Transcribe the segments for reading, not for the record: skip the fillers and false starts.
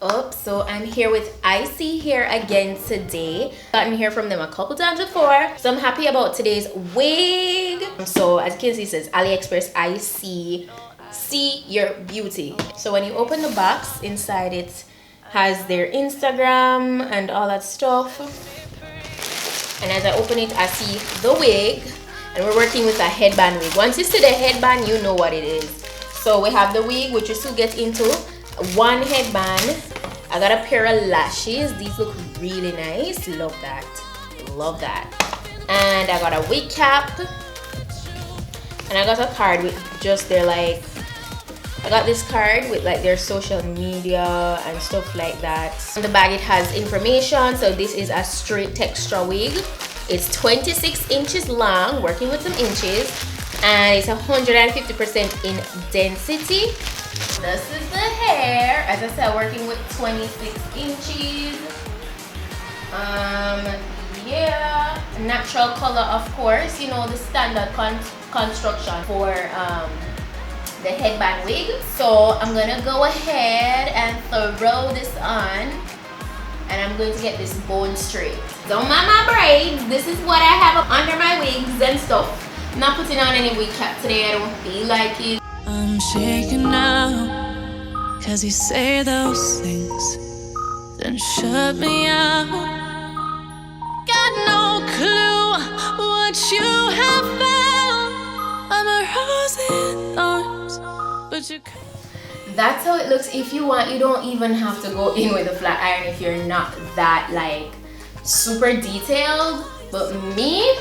Up, so I'm here with ISEE Hair again today. Gotten here from them a couple times before, so I'm happy about today's wig. So as you can see, it says AliExpress ISEE See Your Beauty. So when you open the box, inside it has their Instagram and all that stuff, and as I open it I see the wig, and we're working with a headband wig. Once you see the headband, you know what it is. So we have the wig, which you still get into, one headband. I got a pair of lashes. These look really nice. Love that, love that. And I got a wig cap, and I got a card with just their, like, I got this card with like their social media and stuff like that. On the bag it has information. So this is a straight texture wig. It's 26 inches long, working with some inches, and it's 150% in density. This is the hair. As I said, working with 26 inches. Yeah, natural color, of course. You know, the standard construction for the headband wig. So I'm gonna go ahead and throw this on, and I'm going to get this bone straight. Don't mind my braids. This is what I have under my wigs and stuff. I'm not putting on any wig cap today. I don't feel like it. I'm shaking now, 'cause you say those things, then shut me out. Got no clue what you have found. I'm a rose in thorns, but you can't. That's how it looks. If you want, you don't even have to go in with a flat iron if you're not that like super detailed. But me,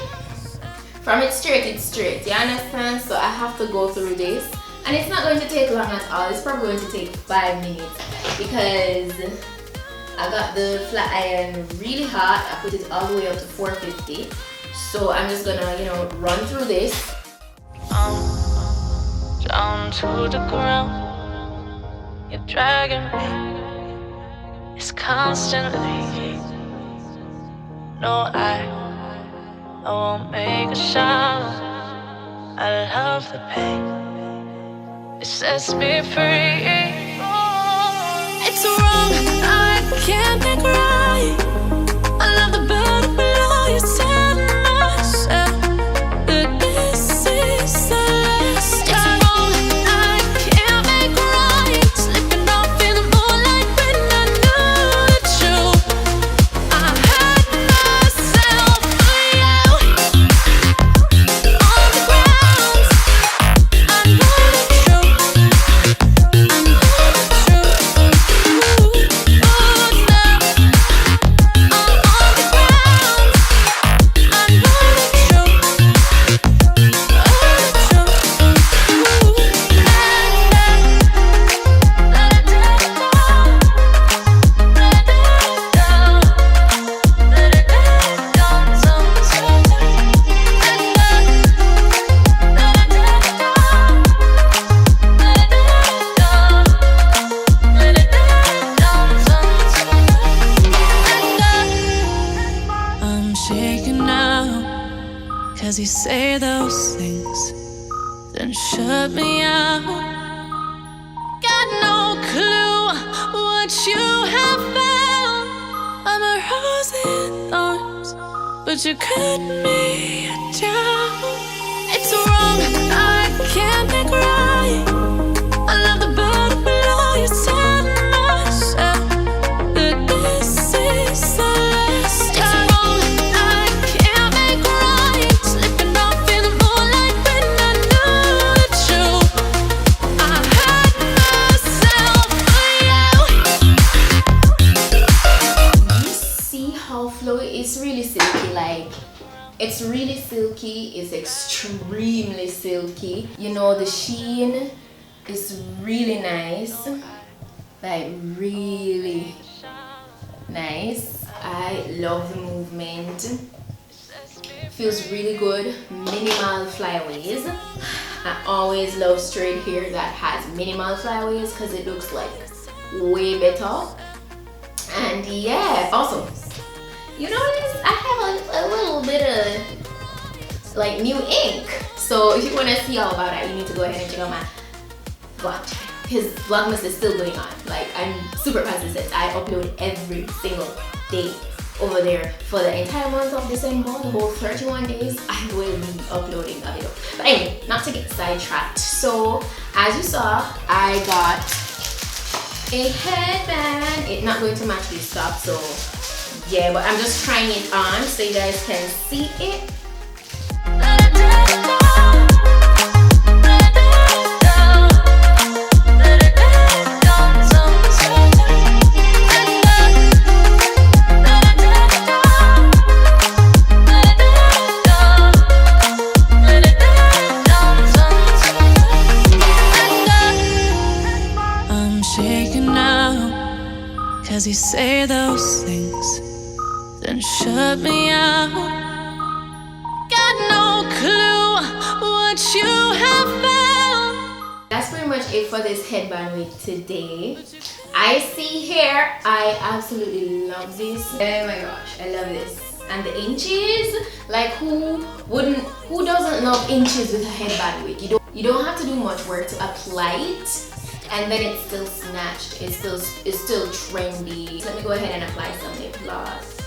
from it straight, it's straight. You understand? So I have to go through this. And it's not going to take long at all. It's probably going to take 5 minutes because I got the flat iron really hot. I put it all the way up to 450. So I'm just gonna, you know, run through this. Down to the ground, you're dragging me. It's constantly. No, I won't make a sound. I love the pain. It sets me free. It's wrong, I can't make right. I love the bird below. You tell myself that this is the last time. It's wrong, I can't make right. Slipping off in the moonlight when I knew the truth. I had myself for you. On the ground, I know the truth. Cause you say those things, then shut me out. Got no clue what you have found. I'm a rose in thorns, but you cut me down. It's wrong, I can't make right. I love the bird below. You tell myself that this is the last time. It's really silky, like it's really silky. It's extremely silky. You know, the sheen is really nice, like really nice. I love the movement. Feels really good. Minimal flyaways. I always love straight hair that has minimal flyaways because it looks like way better. And yeah, awesome. You notice I have a little bit of like new ink. So if you want to see all about that, you need to go ahead and check out my vlog channel. his vlogmas is still going on. Like, I'm super consistent. I upload every single day over there for the entire month of December. The whole 31 days I will be uploading a video. But anyway, not to get sidetracked. So as you saw, I got a headband. It's not going to match this top, so yeah, but I'm just trying it on so you guys can see it. Cause you say those things, then shut me out. Got no clue what you have found. That's pretty much it for this headband wig today. ISEE hair, I absolutely love this. Oh my gosh, I love this. And the inches, like who doesn't love inches with a headband wig? You don't have to do much work to apply it. And then it's still snatched, it's still trendy. So let me go ahead and apply some lip gloss.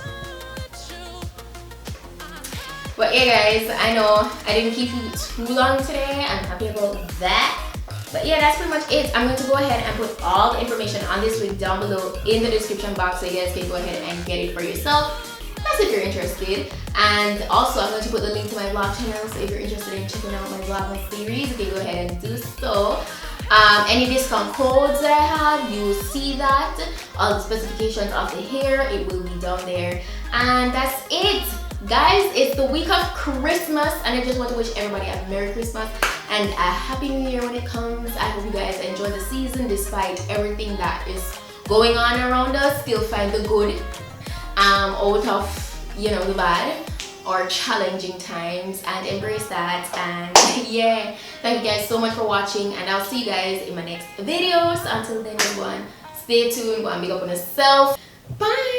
But yeah guys, I know I didn't keep you too long today. I'm happy about that. But yeah, that's pretty much it. I'm going to go ahead and put all the information on this wig down below in the description box so you guys can go ahead and get it for yourself. That's if you're interested. And also I'm going to put the link to my vlog channel, so if you're interested in checking out my vlogmas series, you can go ahead and do so. Any discount codes that I have, you will see that. All the specifications of the hair, it will be down there. And that's it, guys. It's the week of Christmas, and I just want to wish everybody a Merry Christmas and a Happy New Year when it comes. I hope you guys enjoy the season despite everything that is going on around us. Still find the good out of, you know, the bad or challenging times, and embrace that. And yeah, thank you guys so much for watching, and I'll see you guys in my next videos. Until then, everyone, stay tuned, go and big up on yourself. Bye.